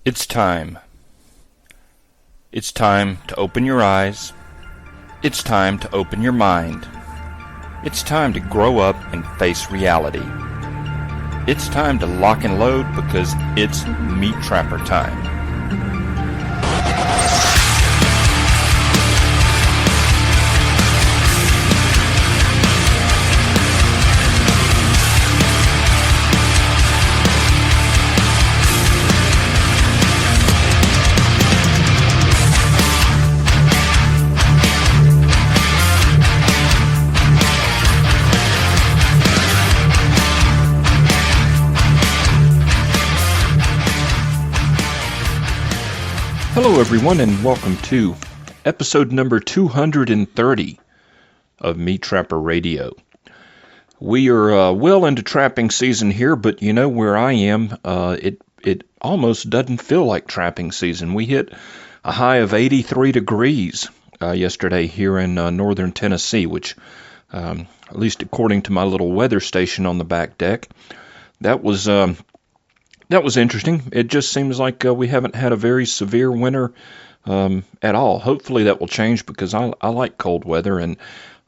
It's time. It's time to open your eyes. It's time to open your mind. It's time to grow up and face reality. It's time to lock and load because it's MeatTrapper time. Hello everyone and welcome to episode number 230 of MeatTrapper Radio. We are well into trapping season here, but you know where I am, it almost doesn't feel like trapping season. We hit a high of 83 degrees yesterday here in northern Tennessee, which at least according to my little weather station on the back deck, that was interesting. It just seems like we haven't had a very severe winter at all. Hopefully that will change because I like cold weather, and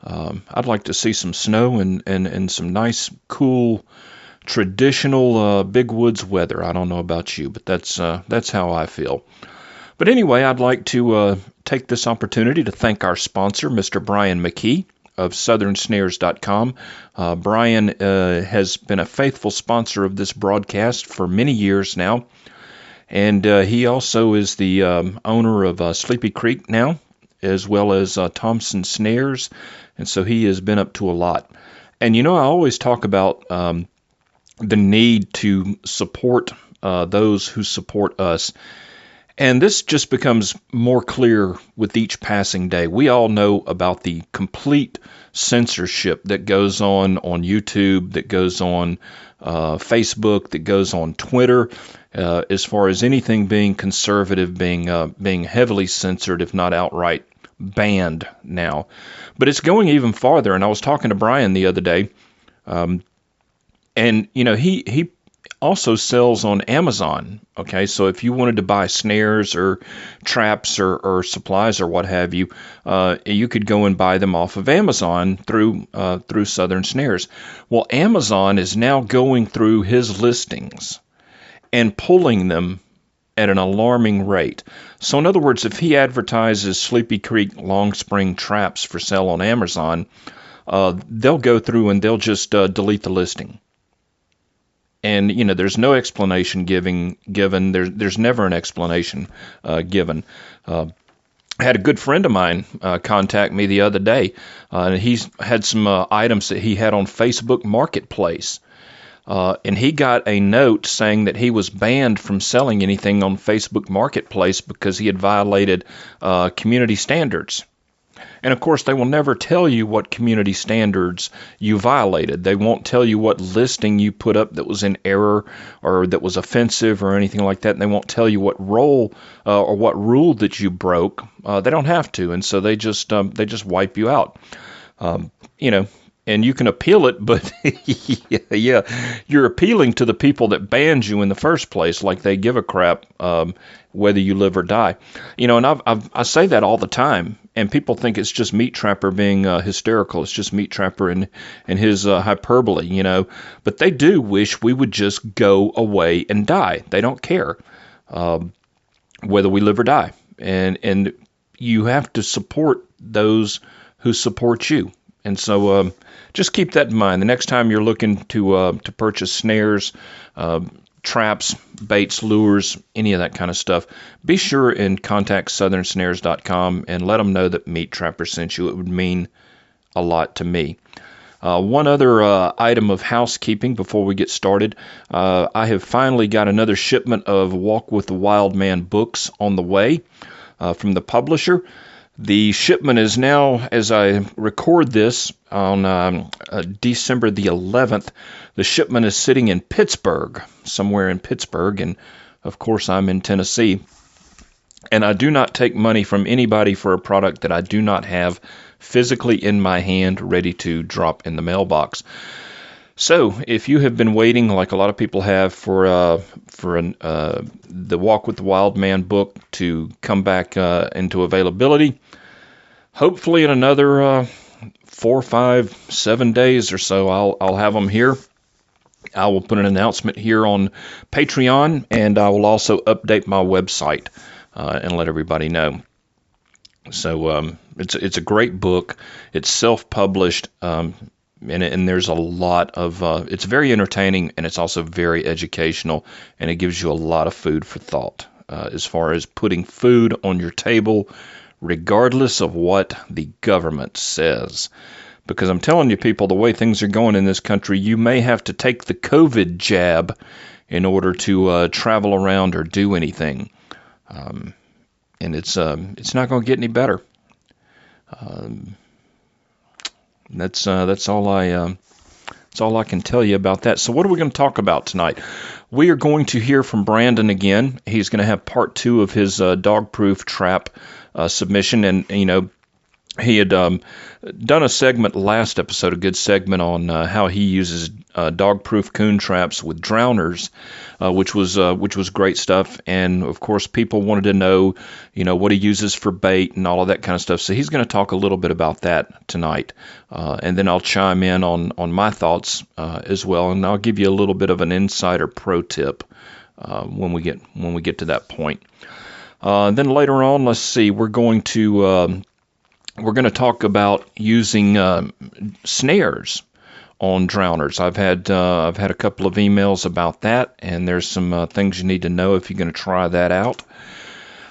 I'd like to see some snow and some nice, cool, traditional big woods weather. I don't know about you, but that's how I feel. But anyway, I'd like to take this opportunity to thank our sponsor, Mr. Brian McKee of SouthernSnares.com. Brian has been a faithful sponsor of this broadcast for many years now, and he also is the owner of Sleepy Creek now, as well as Thompson Snares, and so he has been up to a lot. And you know, I always talk about the need to support those who support us. And this just becomes more clear with each passing day. We all know about the complete censorship that goes on YouTube, that goes on Facebook, that goes on Twitter, as far as anything being conservative, being heavily censored, if not outright banned now. But it's going even farther. And I was talking to Brian the other day, and you know, he also sells on Amazon. Okay, so if you wanted to buy snares or traps or supplies or what have you, you could go and buy them off of Amazon through Southern Snares. Well, Amazon is now going through his listings and pulling them at an alarming rate. So in other words, if he advertises Sleepy Creek Long Spring traps for sale on Amazon, they'll go through and they'll just delete the listing. And, you know, there's no explanation given. There's never an explanation given. I had a good friend of mine contact me the other day, and he's had some items that he had on Facebook Marketplace. And he got a note saying that he was banned from selling anything on Facebook Marketplace because he had violated community standards. And of course, they will never tell you what community standards you violated. They won't tell you what listing you put up that was in error or that was offensive or anything like that. And they won't tell you what role or what rule that you broke. They don't have to, and so they just wipe you out. You know, and you can appeal it, but yeah, you're appealing to the people that banned you in the first place, like they give a crap whether you live or die. You know, and I say that all the time. And people think it's just MeatTrapper being hysterical. It's just MeatTrapper and his hyperbole, you know. But they do wish we would just go away and die. They don't care whether we live or die. And you have to support those who support you. And so just keep that in mind. The next time you're looking to purchase snares, traps, baits, lures, any of that kind of stuff, be sure and contact SouthernSnares.com and let them know that MeatTrapper sent you. It would mean a lot to me. One other item of housekeeping before we get started. I have finally got another shipment of Walk with the Wild Man books on the way from the publisher. The shipment is now, as I record this, on December the 11th. The shipment is sitting in Pittsburgh, somewhere in Pittsburgh, and of course I'm in Tennessee. And I do not take money from anybody for a product that I do not have physically in my hand ready to drop in the mailbox. So, if you have been waiting, like a lot of people have, for the Walk with the Wild Man book to come back into availability, hopefully in another 4, 5, 7 days or so, I'll have them here. I will put an announcement here on Patreon, and I will also update my website and let everybody know. So it's a great book. It's self-published, and there's a lot of. It's very entertaining, and it's also very educational, and it gives you a lot of food for thought as far as putting food on your table, regardless of what the government says. Because I'm telling you, people, the way things are going in this country, you may have to take the COVID jab in order to travel around or do anything. And it's not going to get any better. That's all I can tell you about that. So what are we going to talk about tonight? We are going to hear from Brandon again. He's going to have part 2 of his dog-proof trap submission, and he had done a segment last episode, a good segment on how he uses dog-proof coon traps with drowners, which was great stuff. And of course, people wanted to know, what he uses for bait and all of that kind of stuff. So he's going to talk a little bit about that tonight, and then I'll chime in on my thoughts as well, and I'll give you a little bit of an insider pro tip when we get to that point. Then later on, let's see, we're going to talk about using snares on drowners. I've had a couple of emails about that, and there's some things you need to know if you're going to try that out.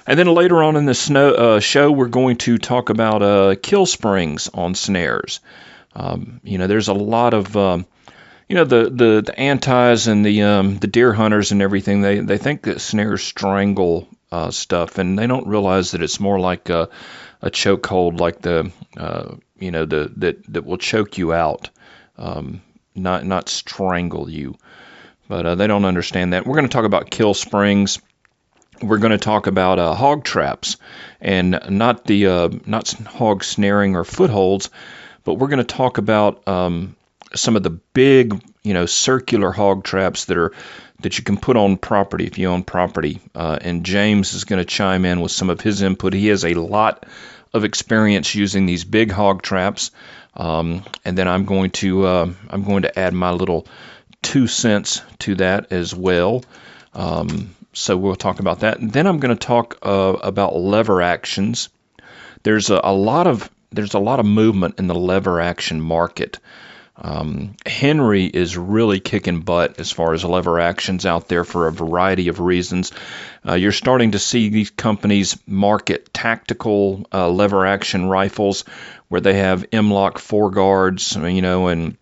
And then later on in the show, we're going to talk about kill springs on snares. There's a lot of the antis and the deer hunters and everything. They think that snares strangle stuff, and they don't realize that it's more like a chokehold, like that will choke you out, not strangle you. But they don't understand that. We're going to talk about kill springs. We're going to talk about hog traps, and not hog snaring or footholds, but we're going to talk about some of the big, circular hog traps that you can put on property if you own property. And James is going to chime in with some of his input. He has a lot of experience using these big hog traps, and then I'm going to add my little 2 cents to that as well. So we'll talk about that. And then I'm going to talk about lever actions. There's a lot of movement in the lever action market. Henry is really kicking butt as far as lever actions out there for a variety of reasons. You're starting to see these companies market tactical lever action rifles where they have M-lock foreguards, and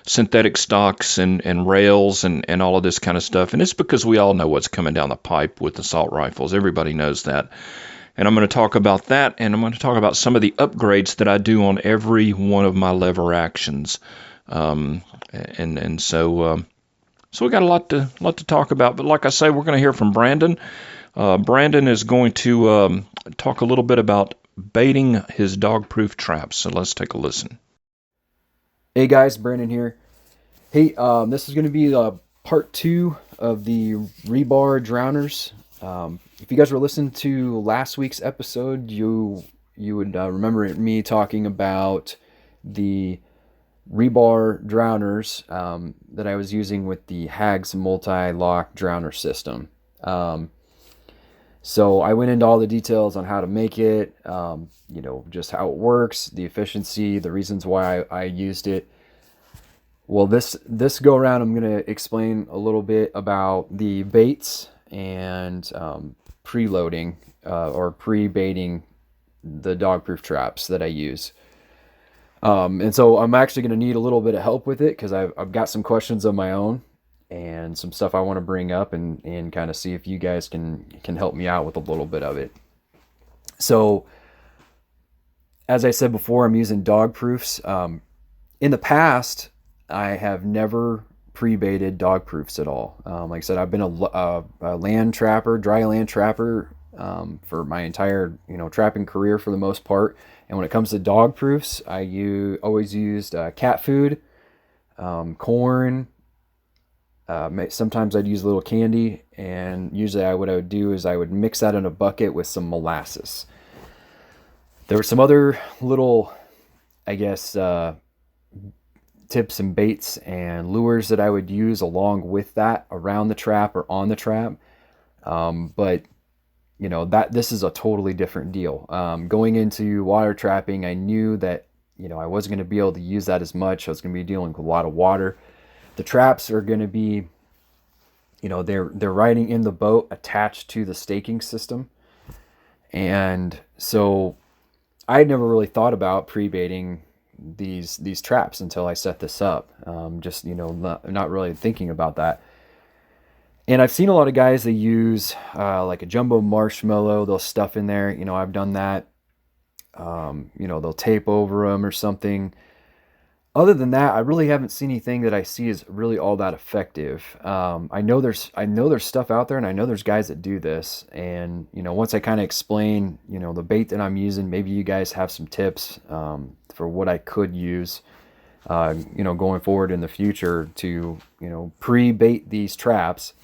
synthetic stocks and rails and all of this kind of stuff. And it's because we all know what's coming down the pipe with assault rifles. Everybody knows that. And I'm going to talk about that, and I'm going to talk about some of the upgrades that I do on every one of my lever actions. So we got a lot to talk about. But like I say, we're going to hear from Brandon. Brandon is going to talk a little bit about baiting his dog-proof traps. So let's take a listen. Hey guys, Brandon here. Hey, this is going to be part 2 of the rebar drowners. If you guys were listening to last week's episode, you would remember me talking about the rebar drowners that I was using with the Hags multi-lock drowner system. So I went into all the details on how to make it, just how it works, the efficiency, the reasons why I used it. Well, this go around, I'm going to explain a little bit about the baits and preloading or pre-baiting the dog-proof traps that I use. And so I'm actually going to need a little bit of help with it because I've got some questions of my own and some stuff I want to bring up and kind of see if you guys can help me out with a little bit of it. So, as I said before, I'm using dog proofs. In the past, I have never pre-baited dog proofs at all. Like I said, I've been a land trapper, dry land trapper for my entire trapping career for the most part. And when it comes to dog proofs, I always used cat food corn. Sometimes I'd use a little candy, and usually what I would do is I would mix that in a bucket with some molasses. There were some other little, I guess, tips and baits and lures that I would use along with that around the trap or on the trap. But that this is a totally different deal. Going into water trapping, I knew that I wasn't going to be able to use that as much. I was going to be dealing with a lot of water. The traps are going to be, they're riding in the boat attached to the staking system, and so I had never really thought about pre-baiting these traps until I set this up. Just not really thinking about that. And I've seen a lot of guys that use like a jumbo marshmallow. They'll stuff in there. I've done that. They'll tape over them or something. Other than that, I really haven't seen anything that I see is really all that effective. I know there's stuff out there, and I know there's guys that do this. And once I kind of explain the bait that I'm using, maybe you guys have some tips for what I could use going forward in the future to pre-bait these traps,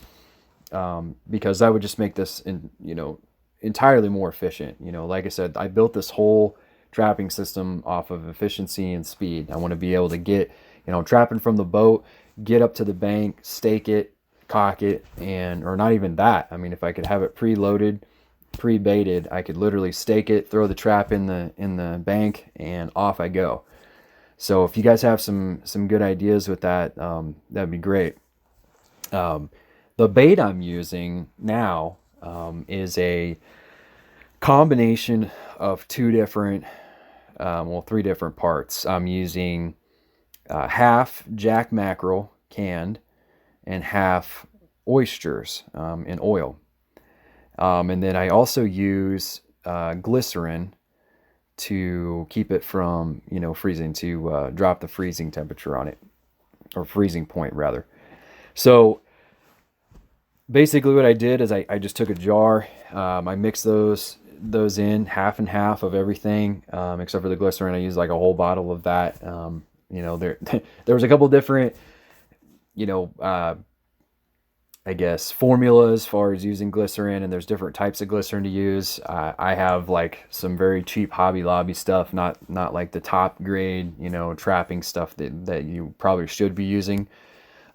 because that would just make this entirely more efficient. Like I said, I built this whole trapping system off of efficiency and speed. I want to be able to get, trapping from the boat, get up to the bank, stake it, cock it, or not even that. I mean, if I could have it pre-loaded, pre-baited, I could literally stake it, throw the trap in the bank, and off I go. So if you guys have some good ideas with that, that'd be great. The bait I'm using now is a combination of three different parts. I'm using half jack mackerel canned and half oysters in oil. And then I also use glycerin to keep it from freezing, to drop the freezing temperature on it, or freezing point rather. So basically what I did is I just took a jar, I mixed those in half and half of everything, except for the glycerin. I used like a whole bottle of that. There was a couple different I guess formulas as far as using glycerin, and there's different types of glycerin to use. I have like some very cheap Hobby Lobby stuff, not like the top grade trapping stuff that you probably should be using.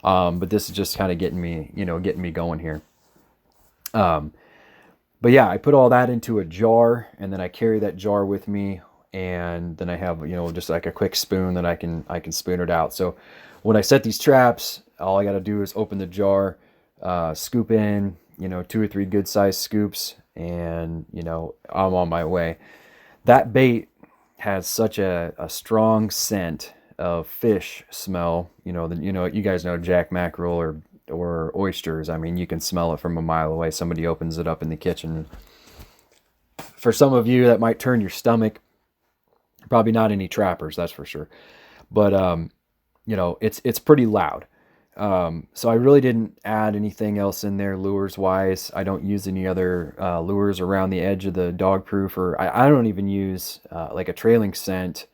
But this is just kind of getting me going here. But yeah, I put all that into a jar, and then I carry that jar with me, and then I have just like a quick spoon that I can spoon it out. So when I set these traps, all I got to do is open the jar, scoop in 2 or 3 good sized scoops, and I'm on my way. That bait has such a strong scent of fish smell. You guys know jack mackerel or oysters. I mean, you can smell it from a mile away. Somebody opens it up in the kitchen. For some of you, that might turn your stomach. Probably not any trappers, that's for sure. But it's pretty loud. So I really didn't add anything else in there lures wise. I don't use any other lures around the edge of the dog proof, or I don't even use like a trailing scent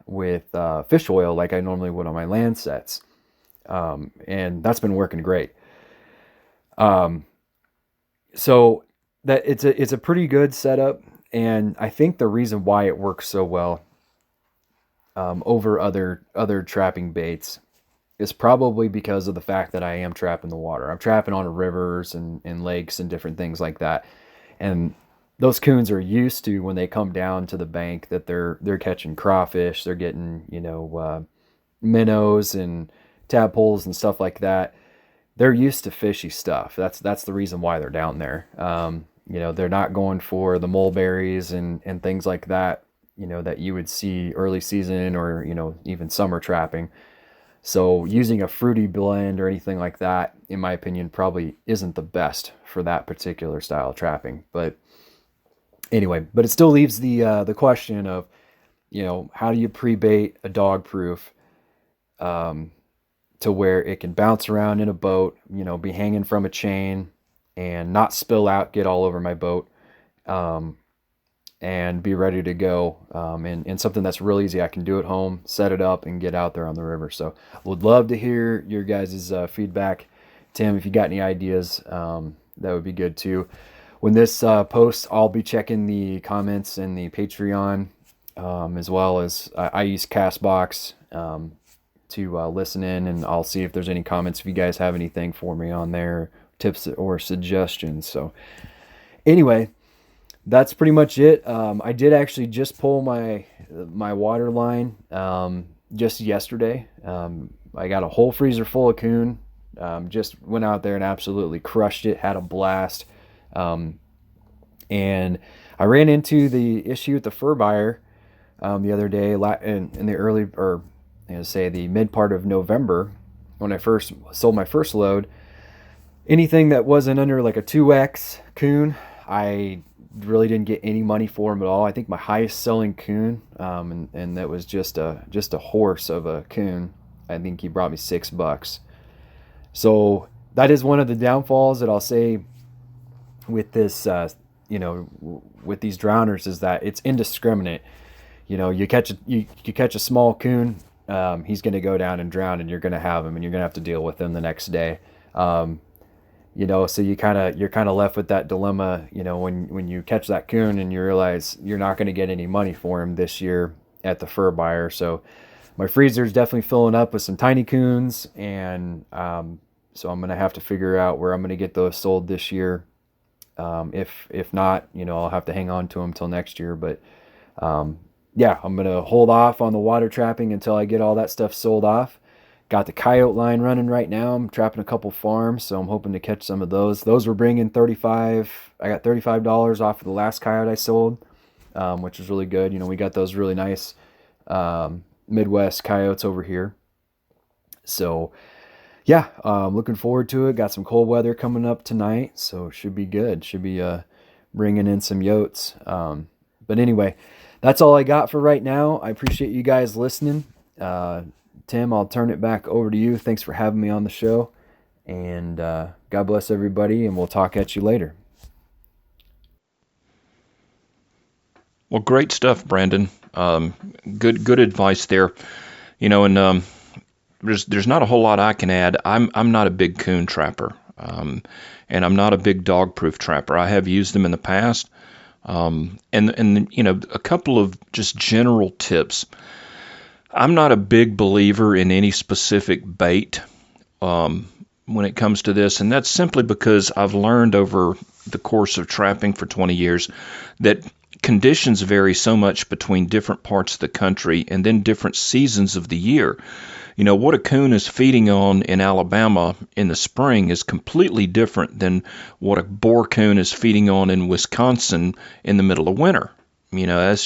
with fish oil like I normally would on my land sets. And that's been working great. So that it's a pretty good setup, and I think the reason why it works so well over other trapping baits is probably because of the fact that I am trapping the water. I'm trapping on rivers and lakes and different things like that, and those coons are used to, when they come down to the bank, that they're catching crawfish, they're getting minnows and tadpoles and stuff like that. They're used to fishy stuff. That's the reason why they're down there. They're not going for the mulberries and things like that, that you would see early season or even summer trapping. So using a fruity blend or anything like that, in my opinion, probably isn't the best for that particular style of trapping. But anyway, it still leaves the question of, how do you pre-bait a dog proof to where it can bounce around in a boat, be hanging from a chain and not spill out, get all over my boat, and be ready to go. And something that's real easy. I can do at home, set it up, and get out there on the river. So would love to hear your guys' feedback. Tim, if you got any ideas, that would be good too. When this posts, I'll be checking the comments in the Patreon, as well as I use Castbox to listen in, and I'll see if there's any comments if you guys have anything for me on there, tips or suggestions. So anyway, that's pretty much it. I did actually just pull my water line just yesterday. I got a whole freezer full of coon. Just went out there and absolutely crushed it. Had a blast. And I ran into the issue with the fur buyer the other day in the early, or say the mid part of November, when I first sold my first load. Anything that wasn't under like a 2X coon, I really didn't get any money for them at all. I think my highest selling coon, and that was just a horse of a coon, I think he brought me $6. So that is one of the downfalls that I'll say with this, with these drowners, is that it's indiscriminate. You catch a small coon, he's going to go down and drown, and you're going to have him, and you're going to have to deal with him the next day. So you're kind of left with that dilemma, when you catch that coon and you realize you're not going to get any money for him this year at the fur buyer. So my freezer is definitely filling up with some tiny coons, and so I'm going to have to figure out where I'm going to get those sold this year. If not, I'll have to hang on to them till next year. But yeah, I'm going to hold off on the water trapping until I get all that stuff sold off. Got the coyote line running right now. I'm trapping a couple farms, so I'm hoping to catch some of those. Those were bringing $35. I got $35 off of the last coyote I sold, which is really good. We got those really nice Midwest coyotes over here. So yeah, looking forward to it. Got some cold weather coming up tonight, so should be good. Should be bringing in some yotes. But anyway, that's all I got for right now. I appreciate you guys listening. Tim, I'll turn it back over to you. Thanks for having me on the show, and God bless everybody, and we'll talk at you later. Well, great stuff, Brandon. Good advice there. And there's not a whole lot I can add. I'm not a big coon trapper, and I'm not a big dog-proof trapper. I have used them in the past, and a couple of just general tips. I'm not a big believer in any specific bait when it comes to this, and that's simply because I've learned over the course of trapping for 20 years that conditions vary so much between different parts of the country and then different seasons of the year. What a coon is feeding on in Alabama in the spring is completely different than what a boar coon is feeding on in Wisconsin in the middle of winter. That's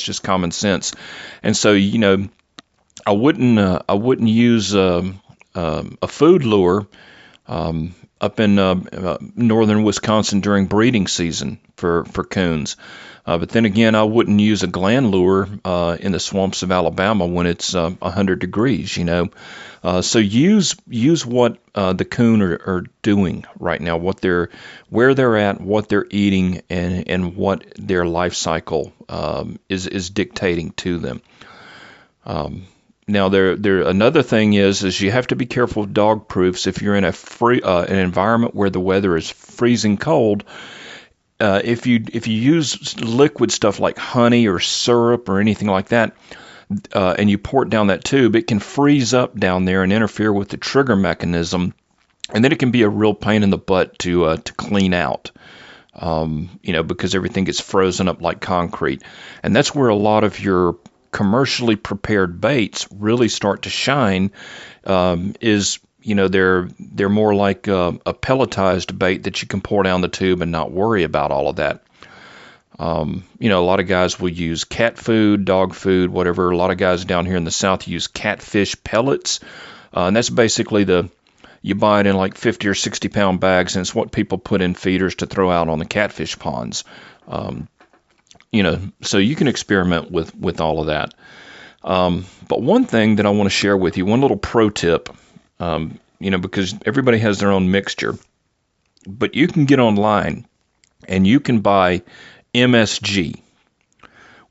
just common sense. And so, I wouldn't use a food lure up in northern Wisconsin during breeding season for coons. But then again, I wouldn't use a gland lure in the swamps of Alabama when it's 100 degrees. So use what the coon are doing right now, where they're at, what they're eating, and what their life cycle is dictating to them. Now, another thing is you have to be careful with dog proofs. If you're in an environment where the weather is freezing cold, if you use liquid stuff like honey or syrup or anything like that, and you pour it down that tube, it can freeze up down there and interfere with the trigger mechanism, and then it can be a real pain in the butt to clean out. Because everything gets frozen up like concrete, and that's where a lot of your commercially prepared baits really start to shine. They're more like a pelletized bait that you can pour down the tube and not worry about all of that. A lot of guys will use cat food, dog food, whatever. A lot of guys down here in the South use catfish pellets, and that's basically you buy it in like 50 or 60 pound bags, and it's what people put in feeders to throw out on the catfish ponds. So you can experiment with all of that. But one thing that I want to share with you, one little pro tip, because everybody has their own mixture, but you can get online and you can buy MSG,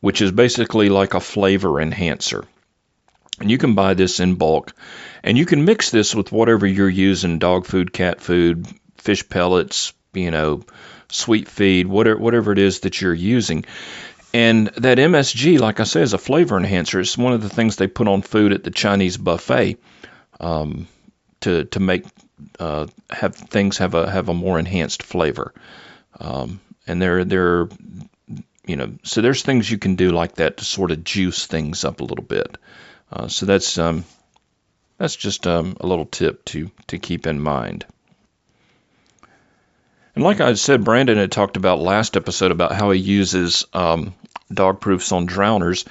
which is basically like a flavor enhancer. And you can buy this in bulk, and you can mix this with whatever you're using: dog food, cat food, fish pellets, sweet feed, whatever it is that you're using. And that MSG, like I said, is a flavor enhancer. It's one of the things they put on food at the Chinese buffet, to make have things have a more enhanced flavor. And they're so there's things you can do like that to sort of juice things up a little bit. So that's just a little tip to keep in mind. And like I said, Brandon had talked about last episode about how he uses dog proofs on drowners.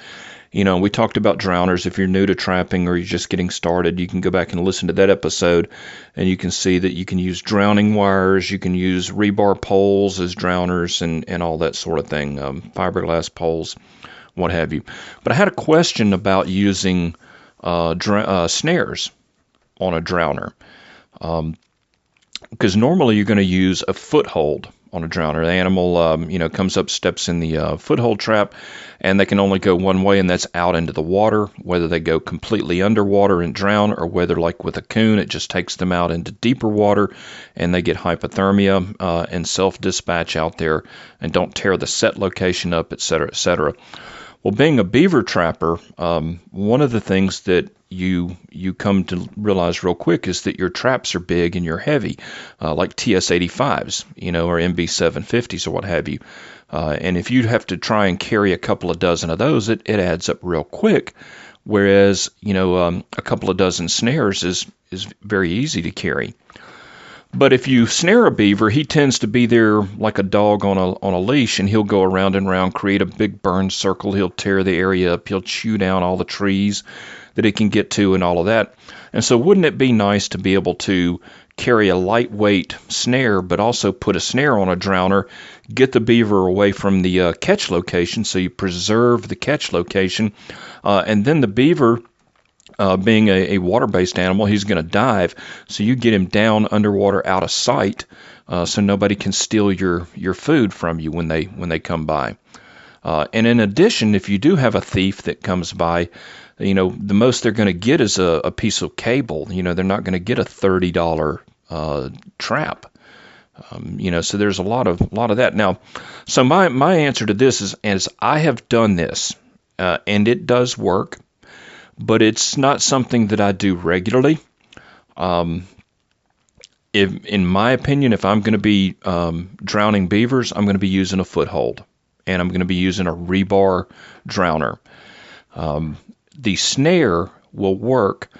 We talked about drowners. If you're new to trapping or you're just getting started, you can go back and listen to that episode, and you can see that you can use drowning wires, you can use rebar poles as drowners, and all that sort of thing, fiberglass poles, what have you. But I had a question about using snares on a drowner. Because normally you're going to use a foothold on a drowner. The animal, comes up, steps in the foothold trap, and they can only go one way, and that's out into the water. Whether they go completely underwater and drown, or whether, like with a coon, it just takes them out into deeper water, and they get hypothermia and self-dispatch out there, and don't tear the set location up, etc., etc. Well, being a beaver trapper, one of the things that you come to realize real quick is that your traps are big and you're heavy, like TS-85s, or MB-750s or what have you. And if you have to try and carry a couple of dozen of those, it adds up real quick. Whereas, a couple of dozen snares is very easy to carry. But if you snare a beaver, he tends to be there like a dog on a leash, and he'll go around and around, create a big burn circle. He'll tear the area up. He'll chew down all the trees that he can get to and all of that. And so wouldn't it be nice to be able to carry a lightweight snare, but also put a snare on a drowner, get the beaver away from the catch location, so you preserve the catch location, and then the beaver, being a water-based animal, he's going to dive, so you get him down underwater out of sight, so nobody can steal your food from you when they come by. And in addition, if you do have a thief that comes by, the most they're going to get is a piece of cable. They're not going to get a $30 trap. So there's a lot of that. Now, so my answer to this is I have done this, and it does work. But it's not something that I do regularly. In my opinion, if I'm going to be drowning beavers, I'm going to be using a foothold, and I'm going to be using a rebar drowner. The snare will work,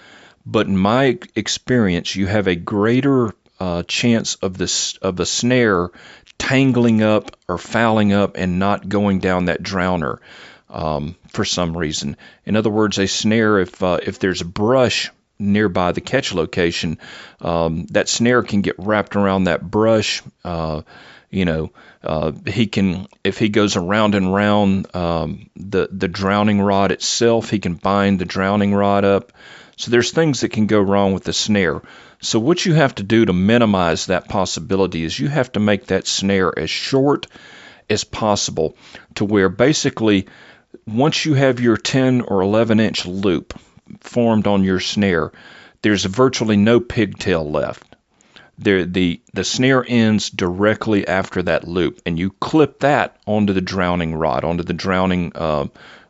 but in my experience, you have a greater chance of the snare tangling up or fouling up and not going down that drowner. For some reason. In other words, a snare, if there's a brush nearby the catch location, that snare can get wrapped around that brush. He can, if he goes around and around the drowning rod itself, he can bind the drowning rod up. So there's things that can go wrong with the snare. So what you have to do to minimize that possibility is you have to make that snare as short as possible, to where basically once you have your 10 or 11-inch loop formed on your snare, there's virtually no pigtail left. The snare ends directly after that loop, and you clip that onto the drowning rod, onto the drowning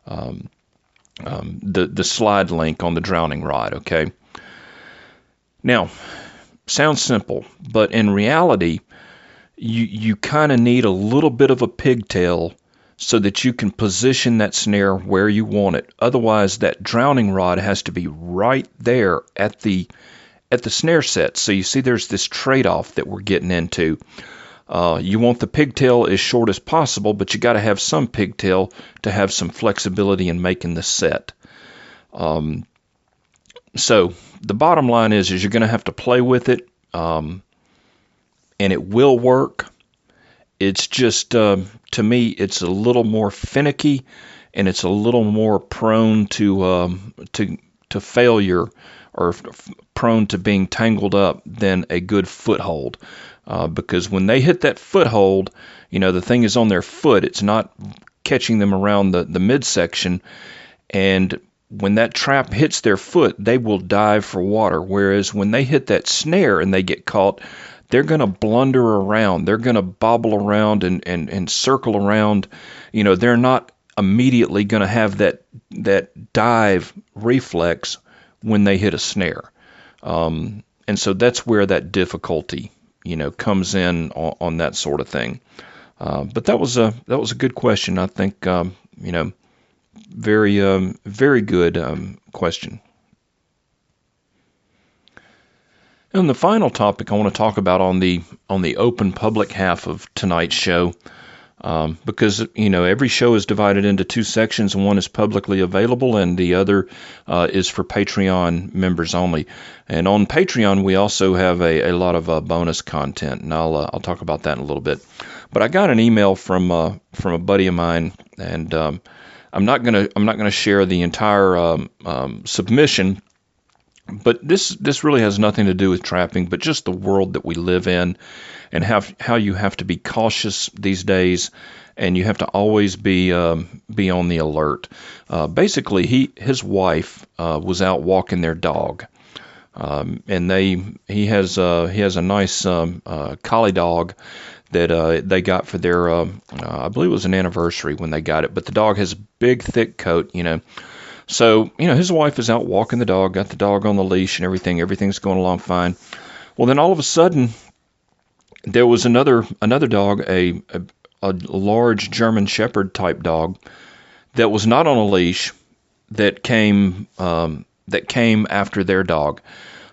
the slide link on the drowning rod. Okay. Now, sounds simple, but in reality, you kind of need a little bit of a pigtail so that you can position that snare where you want it. Otherwise, that drowning rod has to be right there at the snare set. So you see there's this trade-off that we're getting into. You want the pigtail as short as possible, but you got to have some pigtail to have some flexibility in making the set. So the bottom line is you're going to have to play with it, and it will work. It's just, to me, it's a little more finicky, and it's a little more prone to failure are prone to being tangled up than a good foothold. Because when they hit that foothold, the thing is on their foot. It's not catching them around the midsection. And when that trap hits their foot, they will dive for water. Whereas when they hit that snare and they get caught, they're going to blunder around. They're going to bobble around and circle around. They're not immediately going to have that dive reflex when they hit a snare. And so that's where that difficulty, comes in on that sort of thing. But that was a good question. I think, very good question. And the final topic I want to talk about on the open public half of tonight's show, because every show is divided into two sections, and one is publicly available, and the other is for Patreon members only. And on Patreon, we also have a lot of bonus content, and I'll talk about that in a little bit. But I got an email from a buddy of mine, and I'm not gonna share the entire submission. But this really has nothing to do with trapping, but just the world that we live in, and how you have to be cautious these days, and you have to always be on the alert. Basically, his wife was out walking their dog, and he has a nice collie dog that they got for their I believe it was an anniversary when they got it. But the dog has a big, thick coat, So, his wife is out walking the dog, got the dog on the leash and everything. Everything's going along fine. Well, then all of a sudden, there was another dog, a large German Shepherd type dog that was not on a leash that came after their dog.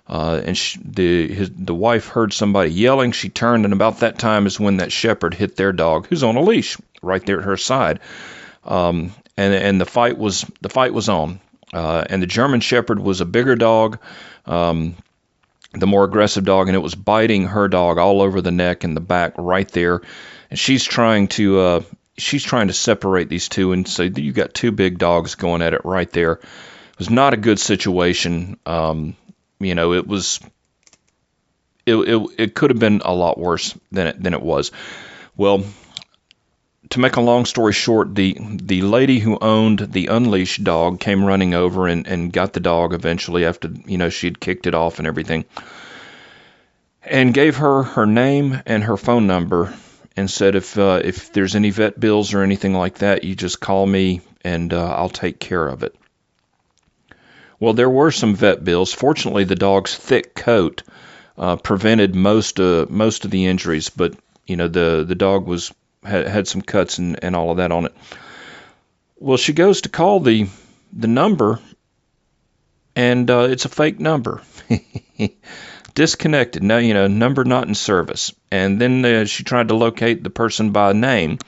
And the wife heard somebody yelling. She turned, and about that time is when that Shepherd hit their dog, who's on a leash right there at her side. And the fight was on. And the German Shepherd was a bigger dog, the more aggressive dog, and it was biting her dog all over the neck and the back right there. And she's trying to separate these two, and so you got two big dogs going at it right there. It was not a good situation. It could have been a lot worse than it was. Well, to make a long story short, the lady who owned the unleashed dog came running over and got the dog eventually after, she had kicked it off and everything, and gave her name and her phone number and said, if there's any vet bills or anything like that, you just call me and I'll take care of it. Well, there were some vet bills. Fortunately, the dog's thick coat prevented most of the injuries, but the dog had some cuts and all of that on it. Well, she goes to call the number, and it's a fake number. Disconnected. Now, number not in service. And then she tried to locate the person by name.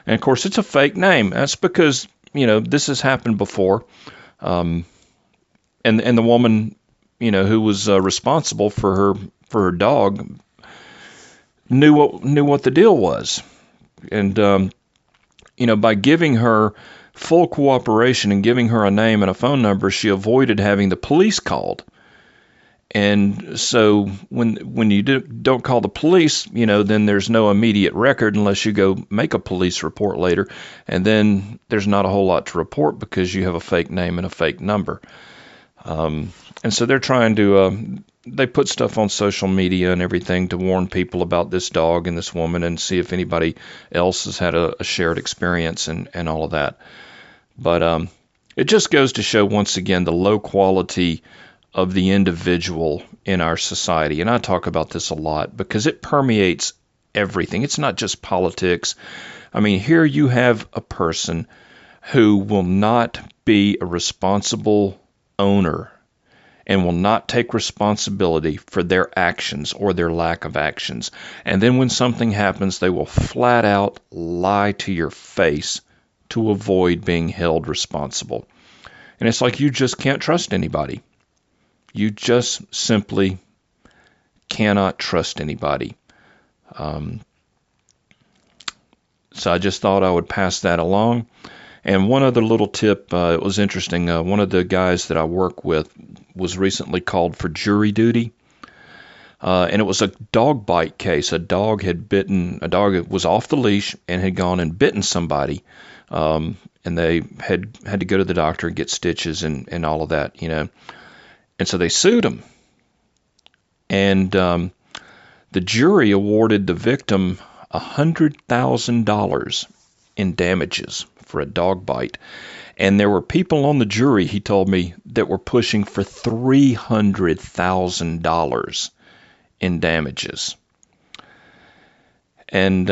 And, of course, it's a fake name. That's because, this has happened before. And the woman, who was responsible for her dog knew what the deal was. And, by giving her full cooperation and giving her a name and a phone number, she avoided having the police called. And so when you don't call the police, then there's no immediate record unless you go make a police report later. And then there's not a whole lot to report because you have a fake name and a fake number. And so they're trying to, they put stuff on social media and everything to warn people about this dog and this woman and see if anybody else has had a shared experience and all of that. But it just goes to show once again the low quality of the individual in our society. And I talk about this a lot because it permeates everything. It's not just politics. I mean, here you have a person who will not be a responsible owner and will not take responsibility for their actions or their lack of actions. And then when something happens, they will flat out lie to your face to avoid being held responsible. And it's like you just can't trust anybody. You just simply cannot trust anybody. So I just thought I would pass that along. And one other little tip, it was interesting. One of the guys that I work with was recently called for jury duty. And it was a dog bite case. A dog was off the leash and had gone and bitten somebody. And they had to go to the doctor and get stitches and all of that, And so they sued him. And the jury awarded the victim $100,000 in damages for a dog bite. And there were people on the jury, he told me, that were pushing for $300,000 in damages. And,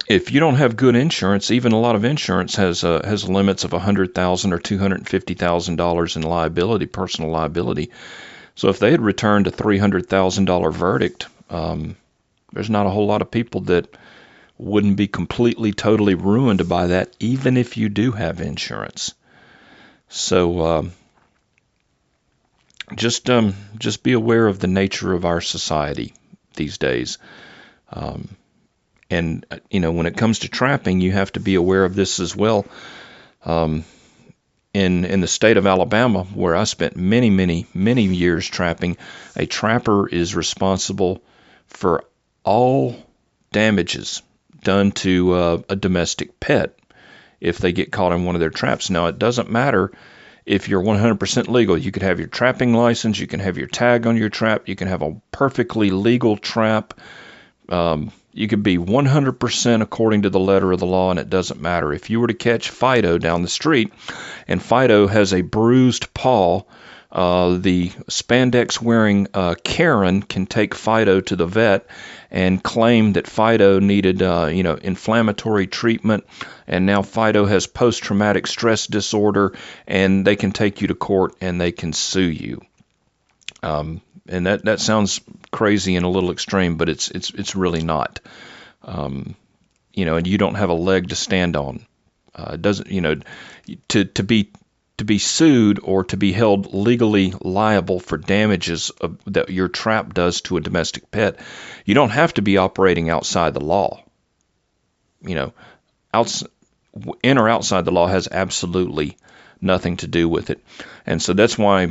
if you don't have good insurance, even a lot of insurance has limits of $100,000 or $250,000 in liability, personal liability. So if they had returned a $300,000 verdict, there's not a whole lot of people that wouldn't be completely, totally ruined by that, even if you do have insurance. So just be aware of the nature of our society these days. And when it comes to trapping, you have to be aware of this as well. In the state of Alabama, where I spent many, many, many years trapping, a trapper is responsible for all damages done to a domestic pet if they get caught in one of their traps. Now, it doesn't matter if you're 100% legal. You could have your trapping license, you can have your tag on your trap, you can have a perfectly legal trap. You could be 100% according to the letter of the law, and it doesn't matter. If you were to catch Fido down the street, and Fido has a bruised paw, the spandex-wearing Karen can take Fido to the vet and claim that Fido needed, inflammatory treatment, and now Fido has post-traumatic stress disorder, and they can take you to court and they can sue you. And that sounds crazy and a little extreme, but it's really not. And you don't have a leg to stand on. It doesn't, to be sued or to be held legally liable for damages that your trap does to a domestic pet, you don't have to be operating outside the law. In or outside the law has absolutely nothing to do with it. And so that's why,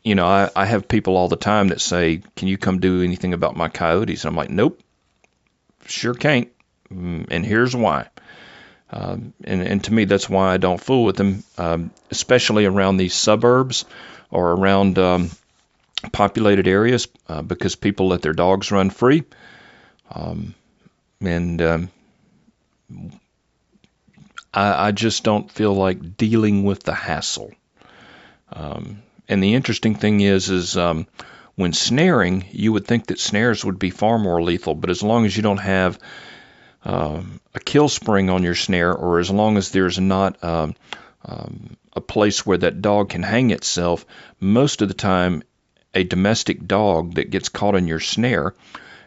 I have people all the time that say, can you come do anything about my coyotes? And I'm like, nope, sure can't. And here's why. And to me, that's why I don't fool with them, especially around these suburbs or around populated areas, because people let their dogs run free. I just don't feel like dealing with the hassle. And the interesting thing is when snaring, you would think that snares would be far more lethal, but as long as you don't have a kill spring on your snare, or as long as there's not a place where that dog can hang itself, most of the time a domestic dog that gets caught in your snare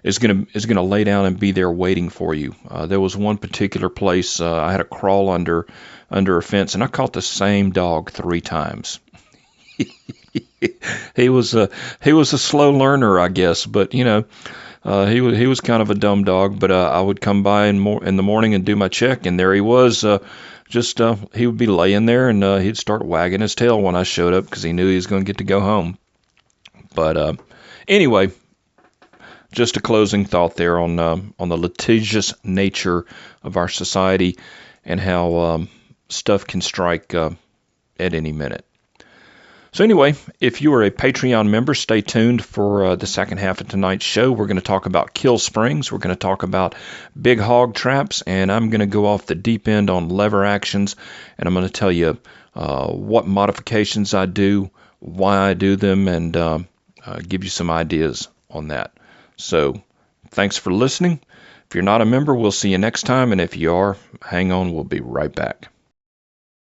is gonna lay down and be there waiting for you. There was one particular place I had to crawl under a fence, and I caught the same dog 3 times. He was a slow learner, I guess, but he was kind of a dumb dog. But I would come by in the morning and do my check, and there he was. He would be laying there, and he'd start wagging his tail when I showed up because he knew he was going to get to go home. But anyway, just a closing thought there on the litigious nature of our society and how stuff can strike at any minute. So anyway, if you are a Patreon member, stay tuned for the second half of tonight's show. We're going to talk about kill springs. We're going to talk about big hog traps, and I'm going to go off the deep end on lever actions, and I'm going to tell you what modifications I do, why I do them, and give you some ideas on that. So thanks for listening. If you're not a member, we'll see you next time, and if you are, hang on, we'll be right back.